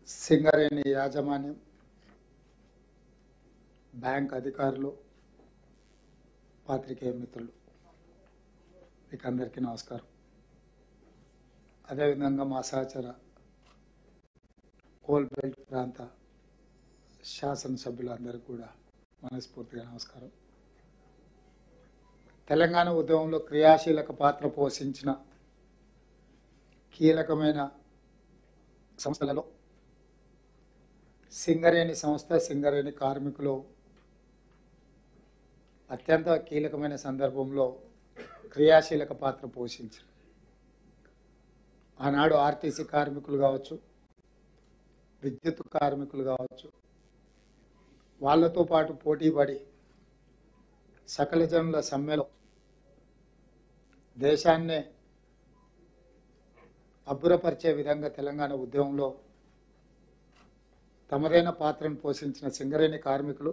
సింగరేణి యాజమాన్యం, బ్యాంక్ అధికారులు, పాత్రికేయ మిత్రులు, మీకు అందరికీ నమస్కారం. అదేవిధంగా మా సహచర కోల్ బెల్ట్ ప్రాంత శాసనసభ్యులందరికీ కూడా మనస్ఫూర్తిగా నమస్కారం. తెలంగాణ ఉద్యమంలో క్రియాశీలక పాత్ర పోషించిన కీలకమైన సంస్థలలో సింగరేణి సంస్థ, సింగరేణి కార్మికులు అత్యంత కీలకమైన సందర్భంలో క్రియాశీలక పాత్ర పోషించారు. ఆనాడు ఆర్టీసీ కార్మికులు కావచ్చు, విద్యుత్ కార్మికులు కావచ్చు, వాళ్ళతో పాటు పోటీపడి సకల జనుల సమ్మెలో దేశాన్నే అబ్బురపరిచే విధంగా తెలంగాణ ఉద్యమంలో తమదైన పాత్రను పోషించిన సింగరేణి కార్మికులు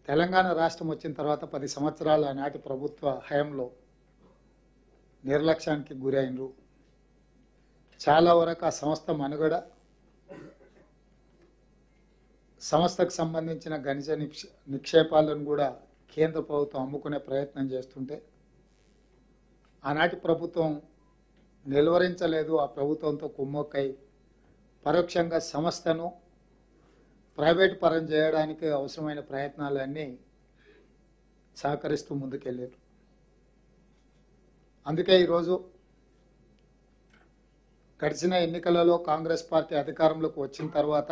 తెలంగాణ రాష్ట్రం వచ్చిన తర్వాత 10 సంవత్సరాల నాటి ప్రభుత్వ హయాంలో నిర్లక్ష్యానికి గురైనరు. చాలా వరకు ఆ సంస్థ మనుగడ, సంస్థకు సంబంధించిన ఖనిజ నిక్షేపాలను కూడా కేంద్ర ప్రభుత్వం అమ్ముకునే ప్రయత్నం చేస్తుంటే ఆనాటి ప్రభుత్వం నిలువరించలేదు. ఆ ప్రభుత్వంతో కుమ్మక్కై పరోక్షంగా సంస్థను ప్రైవేట్ పరం చేయడానికి అవసరమైన ప్రయత్నాలన్నీ సహకరిస్తూ ముందుకెళ్ళారు. అందుకే ఈరోజు గడిచిన ఎన్నికలలో కాంగ్రెస్ పార్టీ అధికారంలోకి వచ్చిన తర్వాత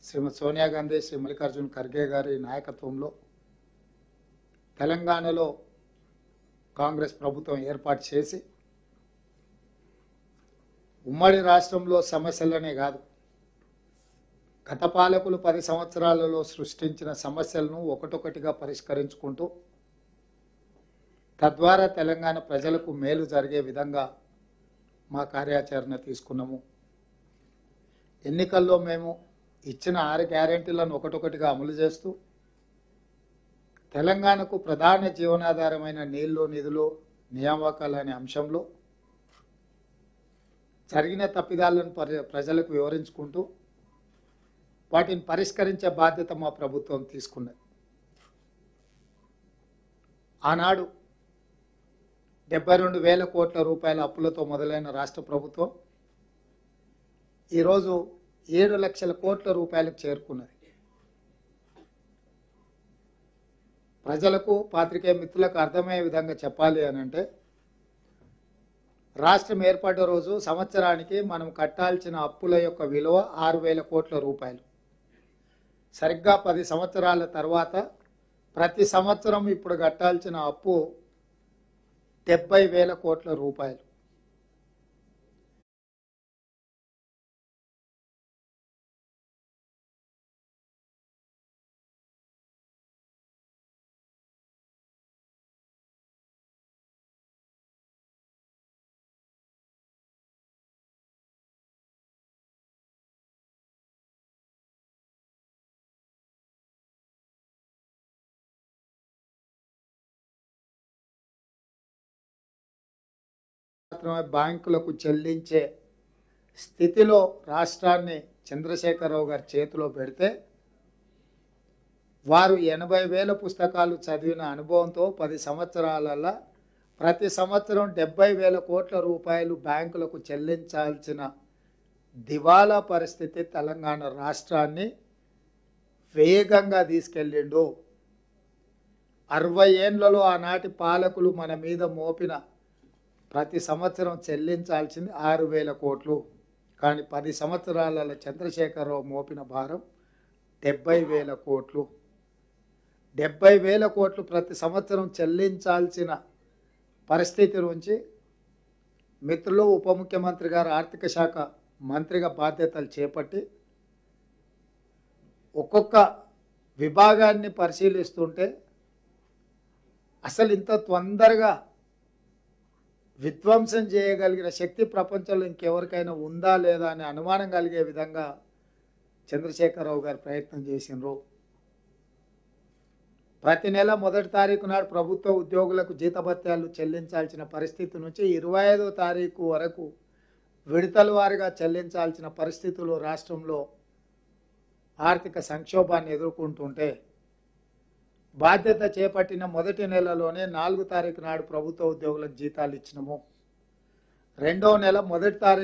శ్రీమతి సోనియా గాంధీ, శ్రీ మల్లికార్జున ఖర్గే గారి నాయకత్వంలో తెలంగాణలో కాంగ్రెస్ ప్రభుత్వం ఏర్పాటు చేసి ఉమ్మడి రాష్ట్రంలో సమస్యలనే కాదు, గత పాలకులు 10 సంవత్సరాలలో సృష్టించిన సమస్యలను ఒకటొకటిగా పరిష్కరించుకుంటూ తద్వారా తెలంగాణ ప్రజలకు మేలు జరిగే విధంగా మా కార్యాచరణ తీసుకున్నాము. ఎన్నికల్లో మేము ఇచ్చిన 6 గ్యారెంటీలను ఒకటొకటిగా అమలు చేస్తూ తెలంగాణకు ప్రధాన జీవనాధారమైన నీళ్లు, నిధులు, నియామకాలు అనే అంశంలో జరిగిన తప్పిదాలను ప్రజలకు వివరించుకుంటూ వాటిని పరిష్కరించే బాధ్యత మా ప్రభుత్వం తీసుకున్నది. ఆనాడు 72,000 కోట్ల రూపాయల అప్పులతో మొదలైన రాష్ట్ర ప్రభుత్వం ఈరోజు 7 లక్షల కోట్ల రూపాయలకు చేరుకున్నది. ప్రజలకు, పాత్రికేయ మిత్రులకు అర్థమయ్యే విధంగా చెప్పాలి అని అంటే, రాష్ట్రం ఏర్పడ్డ రోజు సంవత్సరానికి మనం కట్టాల్సిన అప్పుల యొక్క విలువ 6,000 కోట్ల రూపాయలు. సరిగ్గా 10 సంవత్సరాల తర్వాత ప్రతి సంవత్సరం ఇప్పుడు కట్టాల్సిన అప్పు 70,000 కోట్ల రూపాయలు. బ్యాంకులకు చెల్లించే స్థితిలో రాష్ట్రాన్ని చంద్రశేఖరరావు గారి చేతిలో పెడితే వారు 80,000 పుస్తకాలు చదివిన అనుభవంతో 10 సంవత్సరాలలో ప్రతి సంవత్సరం 70,000 కోట్ల రూపాయలు బ్యాంకులకు చెల్లించాల్సిన దివాలా పరిస్థితి తెలంగాణ రాష్ట్రాన్ని వేగంగా తీసుకెళ్ళిండు. 60 ఏళ్లలో ఆనాటి పాలకులు మన మీద మోపిన ప్రతి సంవత్సరం చెల్లించాల్సింది 6,000 కోట్లు. కానీ 10 సంవత్సరాలలో చంద్రశేఖరరావు మోపిన భారం 70,000 కోట్లు. 70,000 కోట్లు ప్రతి సంవత్సరం చెల్లించాల్సిన పరిస్థితి నుంచి మిత్రులు, ఉప ముఖ్యమంత్రి గారు ఆర్థిక శాఖ మంత్రిగా బాధ్యతలు చేపట్టి ఒక్కొక్క విభాగాన్ని పరిశీలిస్తుంటే అసలు ఇంత తొందరగా విధ్వంసం చేయగలిగిన శక్తి ప్రపంచంలో ఇంకెవరికైనా ఉందా లేదా అనే అనుమానం కలిగే విధంగా చంద్రశేఖరరావు గారు ప్రయత్నం చేసినారు. ప్రతి నెల 1వ తారీఖు నాడు ప్రభుత్వ ఉద్యోగులకు జీతభత్యాలు చెల్లించాల్సిన పరిస్థితి నుంచి 25వ తారీఖు వరకు విడతల వారీగా చెల్లించాల్సిన పరిస్థితులు రాష్ట్రంలో ఆర్థిక సంక్షోభాన్ని ఎదుర్కొంటుంటే బాధ్యత చేపట్టిన మొదటి నెలలోనే 4 తారీఖు నాడు ప్రభుత్వ ఉద్యోగులకు జీతాలు ఇచ్చినాము. 2వ నెల మొదటి తారీఖు